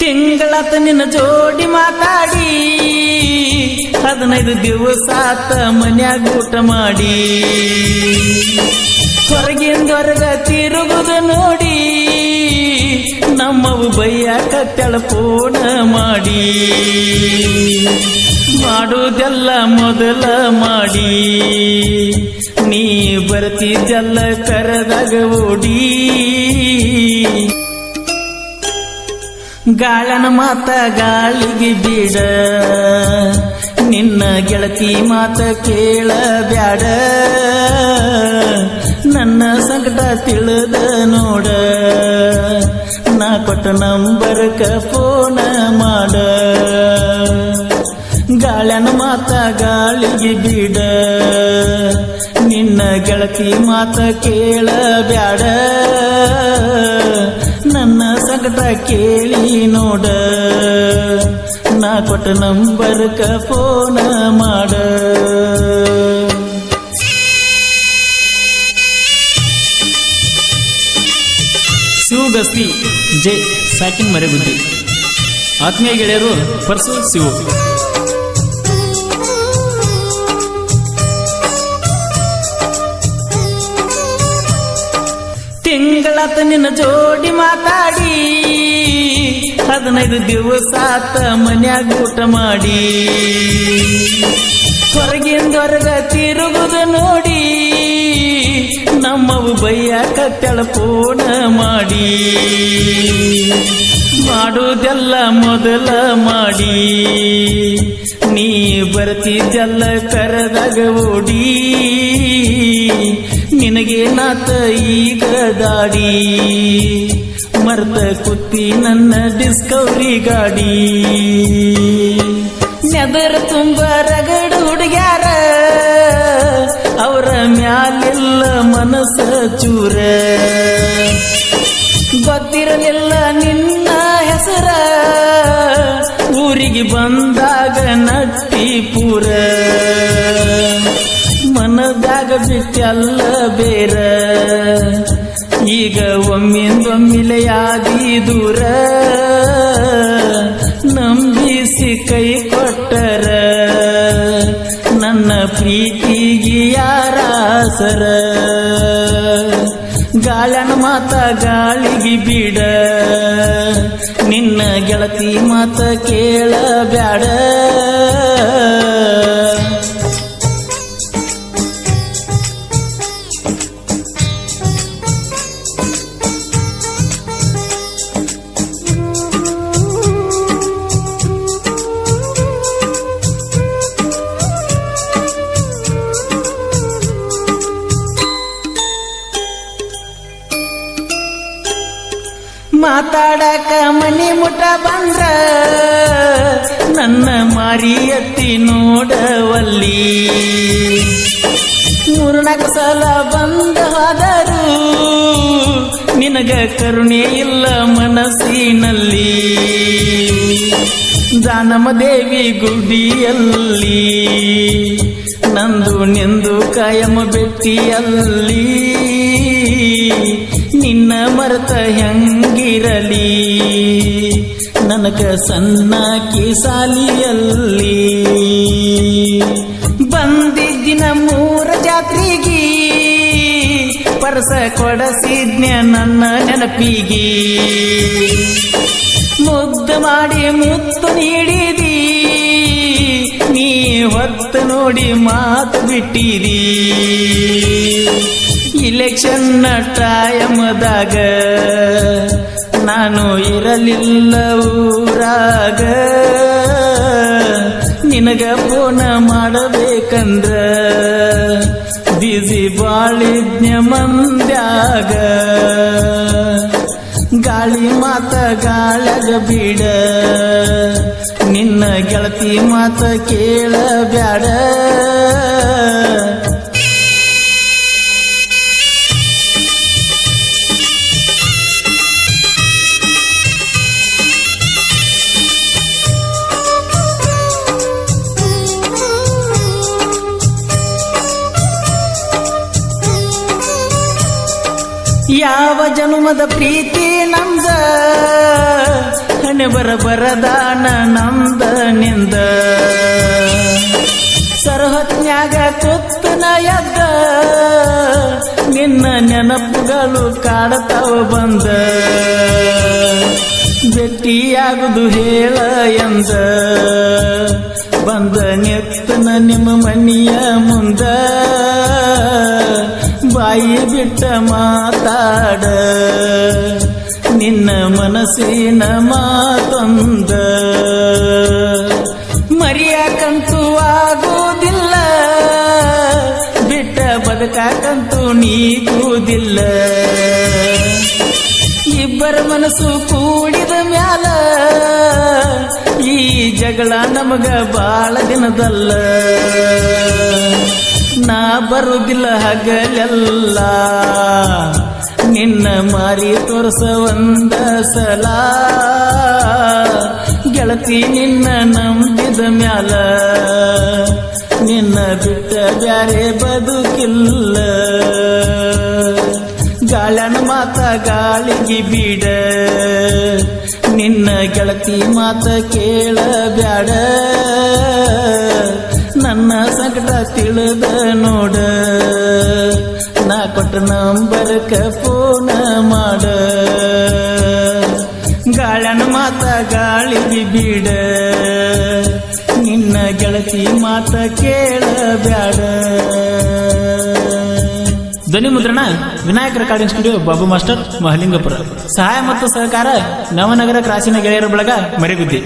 ತಿಂಗಳಾತ ನಿನ್ನ ಜೋಡಿ ಮಾತಾಡಿ 15 ದಿವಸ ಆತ ಮನ್ಯಾಗ ಊಟ ಮಾಡಿ ಹೊರಗಿಂದೊರಗ ತಿರುಗುದು ನೋಡಿ ನಮ್ಮವು ಬೈಯಾಕತ್ತೆಳ ಫೋನ ಮಾಡಿ ಮಾಡುವುದೆಲ್ಲ ಮೊದಲ ಮಾಡಿ ನೀ ಬರ್ತಿದ್ದೆಲ್ಲ ಕರೆದಾಗ ಓಡಿ ಗಾಳನ ಮಾತ ಗಾಳಿಗೆ ಬಿಡ ನಿನ್ನ ಗೆಳತಿ ಮಾತ ಕೇಳಬ್ಯಾಡ ನನ್ನ ಸಂಕಟ ತಿಳಿದ ನೋಡ ನಾ ಕೊಟ್ಟ ನಂಬರ್ಕ ಫೋನ ಮಾಡ ಗಾಳನ ಮಾತ ಗಾಳಿಗೆ ಬಿಡ ನಿನ್ನ ಗೆಳತಿ ಮಾತ ಕೇಳಬ್ಯಾಡ ನನ್ನ ಸಂಕಟ ಕೇಳಿ ನೋಡ ನಾ ಕೊಟ್ಟ ನಂಬರ್ಕ ಫೋನ ಮಾಡ ಶಿವಗಸ್ತಿ ಜೆ ಸಾಕಿನ್ ಮರೆಗುದ್ದಿ ಆತ್ಮೀಯ ಗೆಳೆಯರು ಪರ್ಸು ಶಿವು ತಿಂಗಳಾತ ನಿನ್ನ ಜೋಡಿ ಮಾತಾಡಿ 15 ದಿವಸ ಆತ ಮನ್ಯಾಗ ಊಟ ಮಾಡಿ ಹೊರಗಿಂದೊರಗ ತಿರುಗುದು ನೋಡಿ ನಮ್ಮವು ಬೈಯಾಕತ್ತೆಳ ಫೋನ ಮಾಡಿ ಮಾಡುವುದೆಲ್ಲ ಮೊದಲ ಮಾಡಿ ನೀ ಬರ್ತಿದ್ದೆಲ್ಲ ಕರೆದಾಗ ಓಡಿ ನಿನಗೇನಾತ ಈಗ ದಾಡಿ ಮರ್ತ ಕುತ್ತಿ ನನ್ನ ಡಿಸ್ಕವರಿ ಗಾಡಿ ನೆದರ ತುಂಬ ರಗಡ ಹುಡುಗ್ಯಾರ ಅವರ ಮ್ಯಾಲೆಲ್ಲ ಮನಸ್ಸ ಚೂರ ಗೊತ್ತಿರಲಿಲ್ಲ ನಿನ್ನ ಹೆಸರ ಊರಿಗೆ ಬಂದಾಗ ನಟ್ಟಿ ಪೂರ ಮನದಾಗ ಬಿಟ್ಟೆಲ್ಲ ಬೇರ ಈಗ ಒಮ್ಮಿಂದೊಮ್ಮಿಲೆಯಾದಿ ದೂರ ನಂಬಿಸಿ ಕೈ ಕೊಟ್ಟರ ನನ್ನ ಪ್ರೀತಿಗೆ ಯಾರಾಸರ ಗಾಳನ ಮಾತ ಗಾಳಿಗೆ ಬಿಡ ನಿನ್ನ ಗೆಳತಿ ಮಾತ ಕೇಳಬ್ಯಾಡ ಮಾತಾಡಕ ಮನಿ ಮುಟ ಬಂದ್ರ ನನ್ನ ಮಾರಿ ಎತ್ತಿ ನೋಡವಲ್ಲಿ 3-4 ಸಲ ಬಂದ ಹೋದರು ನಿನಗ ಕರುಣೆ ಇಲ್ಲ ಮನಸ್ಸಿನಲ್ಲಿ ಜಾನಮ ದೇವಿ ಗುಡಿಯಲ್ಲಿ ನಂದು ನಿಂದು ಕಾಯಮ ಬೆಟ್ಟಿಯಲ್ಲಿ ನಿನ್ನ ಮರೆತ ಹೆಂಗಿರಲಿ ನನಗ ಸಣ್ಣಕಿ ಸಾಲಿಯಲ್ಲಿ ಬಂದಿದ್ದಿನ 3 ಜಾತ್ರೆಗಿ ಪರಸ ಕೊಡಸಿದ್ನ್ಯ ನನ್ನ ನೆನಪಿಗಿ ಮುದ್ದು ಮಾಡಿ ಮುತ್ತು ನೀಡಿದಿ ನೀ ಹೊತ್ತು ನೋಡಿ ಮಾತು ಬಿಟ್ಟಿದಿ ಇಲೆಕ್ಷನ್ ಟೈಮದಾಗ ನಾನು ಇರಲಿಲ್ಲ ಊರಾಗ ನಿನಗ ಫೋನ ಮಾಡಬೇಕಂದ್ರ ಬಿಸಿ ಬಾಳಿದ್ನ್ಯ ಮಂದ್ಯಾಗ ಗಾಳಿ ಮಾತ ಗಾಳಗ ಬಿಡ ನಿನ್ನ ಗೆಳತಿ ಮಾತ ಕೇಳಬ್ಯಾಡ ಯಾವ ಜನ್ಮದ ಪ್ರೀತಿ ನಮ್ದ ಪುಣ್ಯ ಬರದಾನ ನಮ್ದ ನಿಂದ ಸರ್ವಜ್ಞಾಗ ಕೂತನ ಎದ್ದ ನಿನ್ನ ನೆನಪುಗಳು ಕಾಡತಾವ ಬಂದ ಭೇಟಿಯಾಗುದು ಹೇಳ ಎಂದ ಬಂದ ನೆತ್ತನ ನಿಮ್ಮ ಮನೆಯ ಮುಂದ ಬಾಯಿ ಬಿಟ್ಟ ಮಾತಾಡ ನಿನ್ನ ಮನಸ್ಸಿನ ಮಾತೊಂದ ಮರಿಯಾಕಂತೂ ಆಗುವುದಿಲ್ಲ ಬಿಟ್ಟ ಬದುಕಾಕಂತೂ ನೀಗುವುದಿಲ್ಲ ಇಬ್ಬರ ಮನಸ್ಸು ಕೂಡಿದ ಮ್ಯಾಲ ಈ ಜಗಳ ನಮಗ ಬಾಳ ದಿನದಲ್ಲ ನಾ ಬರುವುದಿಲ್ಲ ಹಗಲೆಲ್ಲ ನಿನ್ನ ಮಾರಿ ತೋರ್ಸ ಒಂದ ಸಲ ಗೆಳತಿ ನಿನ್ನ ನಂಬಿದ ಮ್ಯಾಲ ನಿನ್ನ ಬಿಟ್ಟ ಬ್ಯಾರೆ ಬದುಕಿಲ್ಲ ಗಾಳನ ಮಾತ ಗಾಳಿಗೆ ಬೀಡ ನಿನ್ನ ಗೆಳತಿ ಮಾತ ಕೇಳ ಬ್ಯಾಡ ನನ್ನ ಸಂಕಟ ತಿಳಿದ ನೋಡ ನಾ ಕೊಟ್ಟ ನಂಬರ್ಕ ಫೋನ್ ಮಾಡ ಗಾಳನ ಮಾತ ಗಾಳಿಗೆ ಬೀಡ ನಿನ್ನ ಗೆಳತಿ ಮಾತ ಕೇಳ ಬ್ಯಾಡ. ಧ್ವನಿ ಮುದ್ರಣ Vinayaka recording studio Babu master Mahalingapura. ಸಹಾಯ ಮತ್ತು ಸಹಕಾರ ನವನಗರ ಕ್ರಾಸಿನ ಗೆಳೆಯರ ಬಳಗ ಮರೆಗುದ್ದಿ.